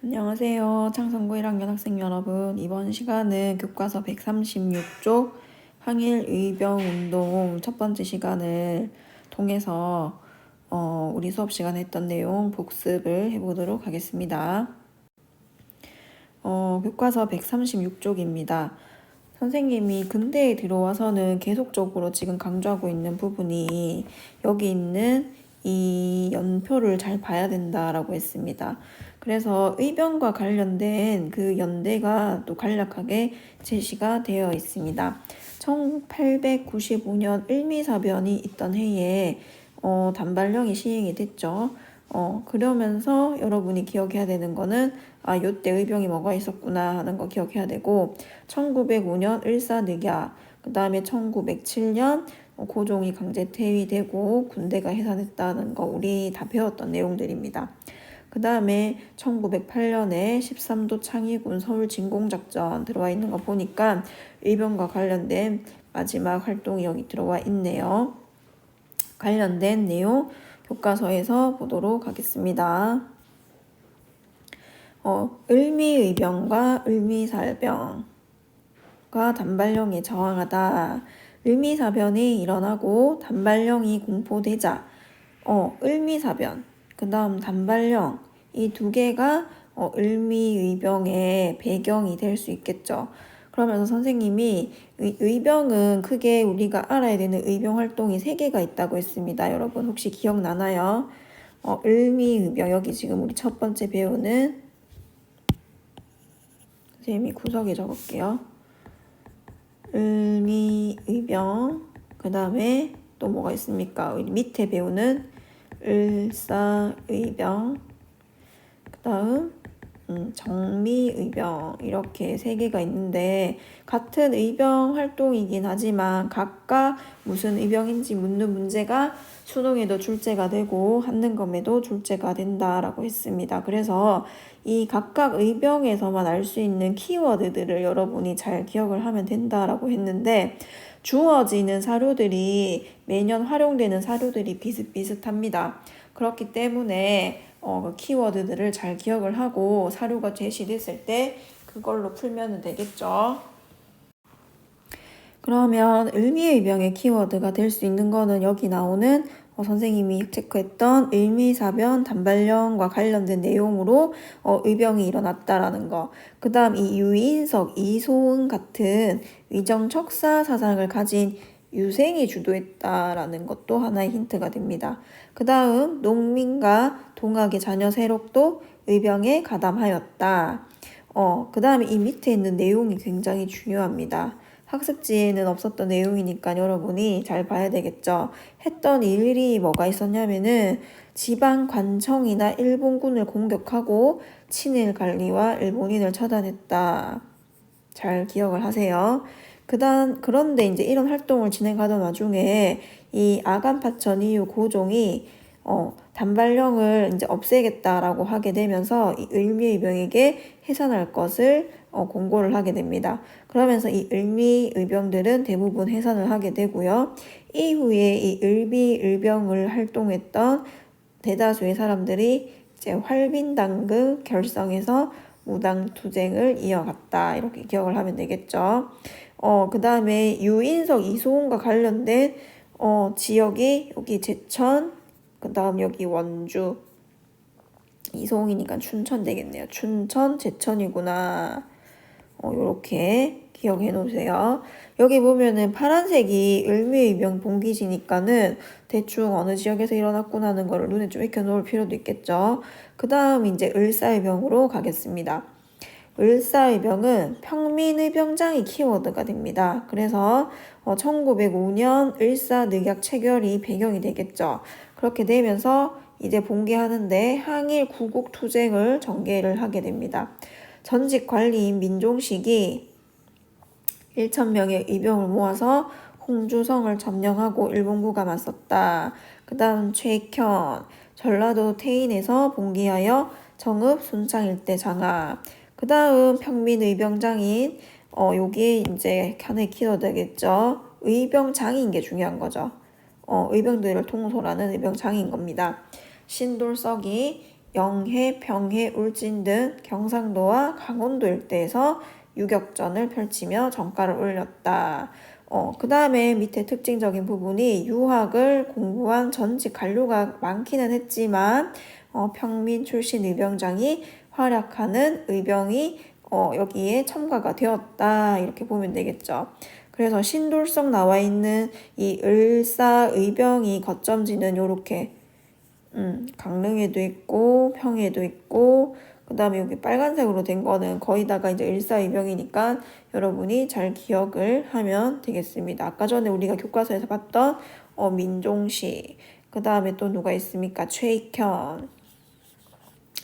안녕하세요. 창성고 1학년 학생 여러분. 이번 시간은 교과서 136쪽 항일 의병 운동 첫 번째 시간을 통해서 우리 수업 시간에 했던 내용 복습을 해보도록 하겠습니다. 교과서 136쪽입니다. 선생님이 근대에 들어와서는 계속적으로 지금 강조하고 있는 부분이 여기 있는 이 연표를 잘 봐야 된다라고 했습니다. 그래서 의병과 관련된 그 연대가 또 간략하게 제시가 되어 있습니다. 1895년 을미사변이 있던 해에 단발령이 시행이 됐죠. 그러면서 여러분이 기억해야 되는 거는 요때 의병이 뭐가 있었구나 하는 거 기억해야 되고 1905년 을사늑야 그 다음에 1907년 고종이 강제 퇴위되고 군대가 해산했다는 거 우리 다 배웠던 내용들입니다. 그 다음에 1908년에 13도 창의군 서울 진공작전 들어와 있는 거 보니까 의병과 관련된 마지막 활동이 여기 들어와 있네요. 관련된 내용 교과서에서 보도록 하겠습니다. 을미의병과 을미사병과 단발령에 저항하다. 을미사변이 일어나고 단발령이 공포되자 을미사변 그 다음 단발령 이 두 개가 을미의병의 배경이 될 수 있겠죠. 그러면서 선생님이 의병은 크게 우리가 알아야 되는 의병 활동이 3개가 있다고 했습니다. 여러분 혹시 기억나나요? 을미의병 여기 지금 우리 첫 번째 배우는 선생님이 구석에 적을게요. 을미의병 그 다음에 또 뭐가 있습니까? 우리 밑에 배우는 을사의병 그 다음 정미의병 이렇게 3개가 있는데 같은 의병 활동이긴 하지만 각각 무슨 의병인지 묻는 문제가 수능에도 출제가 되고 한능검에도 출제가 된다라고 했습니다. 그래서 이 각각 의병에서만 알 수 있는 키워드들을 여러분이 잘 기억을 하면 된다라고 했는데 주어지는 사료들이 매년 활용되는 사료들이 비슷비슷합니다. 그렇기 때문에 그 키워드들을 잘 기억을 하고 사료가 제시됐을 때 그걸로 풀면 되겠죠. 그러면 을미의병의 키워드가 될 수 있는 거는 여기 나오는 선생님이 체크했던 을미사변 단발령과 관련된 내용으로 의병이 일어났다라는 거. 그 다음 이 유인석, 이소은 같은 위정척사 사상을 가진 유생이 주도했다라는 것도 하나의 힌트가 됩니다. 그 다음 농민과 동학의 자녀 세력도 의병에 가담하였다. 그 다음에 이 밑에 있는 내용이 굉장히 중요합니다. 학습지에는 없었던 내용이니까 여러분이 잘 봐야 되겠죠. 했던 일이 뭐가 있었냐면은 지방 관청이나 일본군을 공격하고 친일 관리와 일본인을 처단했다. 잘 기억을 하세요. 그런데 이제 이런 활동을 진행하던 와중에 이 아간파천 이후 고종이 단발령을 이제 없애겠다라고 하게 되면서 이 을미의병에게 해산할 것을 공고를 하게 됩니다. 그러면서 이 을미의병들은 대부분 해산을 하게 되고요. 이후에 이 을미의병을 활동했던 대다수의 사람들이 이제 활빈당극 결성해서 무당투쟁을 이어갔다. 이렇게 기억을 하면 되겠죠. 그 다음에 유인석, 이소은과 관련된 지역이 여기 제천, 그 다음 여기 원주, 이소은이니까 춘천 되겠네요. 춘천, 제천이구나. 요렇게 기억해 놓으세요. 여기 보면은 파란색이 을미의병 봉기지니까는 대충 어느 지역에서 일어났구나 하는 거를 눈에 좀 익혀 놓을 필요도 있겠죠. 그 다음 이제 을사의병으로 가겠습니다. 을사의병은 평민의병장이 키워드가 됩니다. 그래서 1905년 을사늑약 체결이 배경이 되겠죠. 그렇게 되면서 이제 봉기하는데 항일 구국투쟁을 전개를 하게 됩니다. 전직 관리인 민종식이 1,000명의 의병을 모아서 홍주성을 점령하고 일본군과 맞섰다. 그 다음 최익현, 전라도 태인에서 봉기하여 정읍 순창 일대 장악. 그 다음 평민의병장인 요게 이제 하나의 키워드겠죠. 의병장인 게 중요한 거죠. 의병들을 통솔하는 의병장인 겁니다. 신돌석이 영해, 평해, 울진 등 경상도와 강원도 일대에서 유격전을 펼치며 정가를 올렸다. 그 다음에 밑에 특징적인 부분이 유학을 공부한 전직 관료가 많기는 했지만 평민 출신 의병장이 활약하는 의병이 여기에 첨가가 되었다. 이렇게 보면 되겠죠. 그래서 신돌성 나와 있는 이 을사의병이 거점지는 요렇게 강릉에도 있고 평에도 있고 그 다음에 여기 빨간색으로 된 거는 거의다가 이제 일사이병이니까 여러분이 잘 기억을 하면 되겠습니다. 아까 전에 우리가 교과서에서 봤던 민종시 그 다음에 또 누가 있습니까? 최익현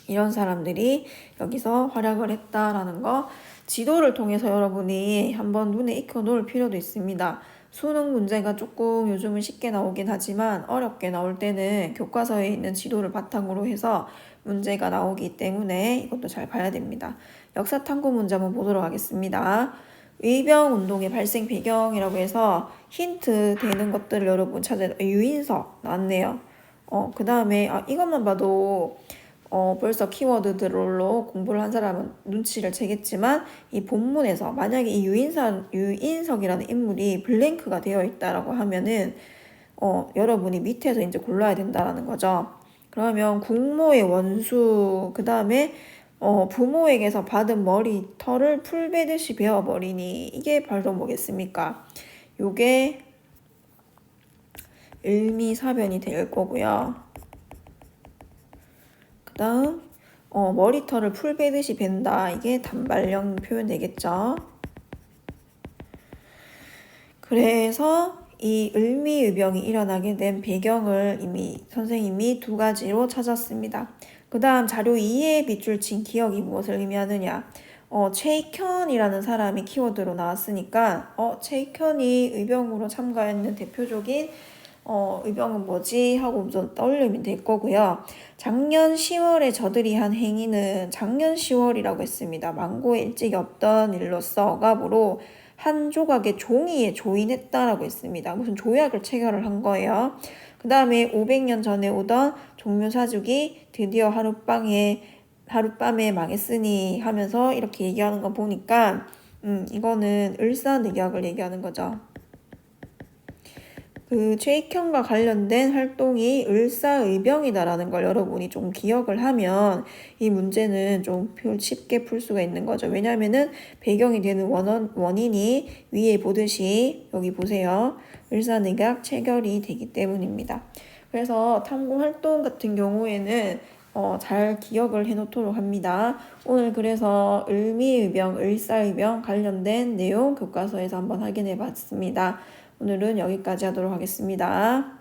이런 사람들이 여기서 활약을 했다라는 거 지도를 통해서 여러분이 한번 눈에 익혀 놓을 필요도 있습니다. 수능 문제가 조금 요즘은 쉽게 나오긴 하지만 어렵게 나올 때는 교과서에 있는 지도를 바탕으로 해서 문제가 나오기 때문에 이것도 잘 봐야 됩니다. 역사 탐구 문제 한번 보도록 하겠습니다. 의병 운동의 발생 배경이라고 해서 힌트 되는 것들을 여러분 찾아야 유인석 나왔네요. 그 다음에 이것만 봐도 벌써 키워드들로 공부를 한 사람은 눈치를 채겠지만 이 본문에서 만약에 이 유인석이라는 인물이 블랭크가 되어 있다라고 하면은 여러분이 밑에서 이제 골라야 된다라는 거죠. 그러면 국모의 원수 그 다음에 부모에게서 받은 머리털을 풀베듯이 베어버리니 이게 바로 뭐겠습니까? 요게 을미사변이 될 거고요. 그 다음 머리털을 풀 베듯이 벤다. 이게 단발령 표현 되겠죠. 그래서 이 을미의병이 일어나게 된 배경을 이미 선생님이 두 가지로 찾았습니다. 그 다음 자료 2에 밑줄 친 기억이 무엇을 의미하느냐. 최익현이라는 사람이 키워드로 나왔으니까 최익현이 의병으로 참가했는 대표적인 의병은 뭐지? 하고 우선 떠올리면 될 거고요. 작년 10월에 저들이 한 행위는 작년 10월이라고 했습니다. 망고에 일찍이 없던 일로서 억압으로 한 조각의 종이에 조인했다라고 했습니다. 무슨 조약을 체결을 한 거예요. 그 다음에 500년 전에 오던 종묘사죽이 드디어 하룻밤에 망했으니 하면서 이렇게 얘기하는 거 보니까 이거는 을사늑약을 얘기하는 거죠. 그 최익현과 관련된 활동이 을사의병이다라는 걸 여러분이 좀 기억을 하면 이 문제는 좀 쉽게 풀 수가 있는 거죠. 왜냐하면은 배경이 되는 원인이 위에 보듯이 여기 보세요. 을사늑약 체결이 되기 때문입니다. 그래서 탐구 활동 같은 경우에는 잘 기억을 해놓도록 합니다. 오늘 그래서 을미의병, 을사의병 관련된 내용 교과서에서 한번 확인해 봤습니다. 오늘은 여기까지 하도록 하겠습니다.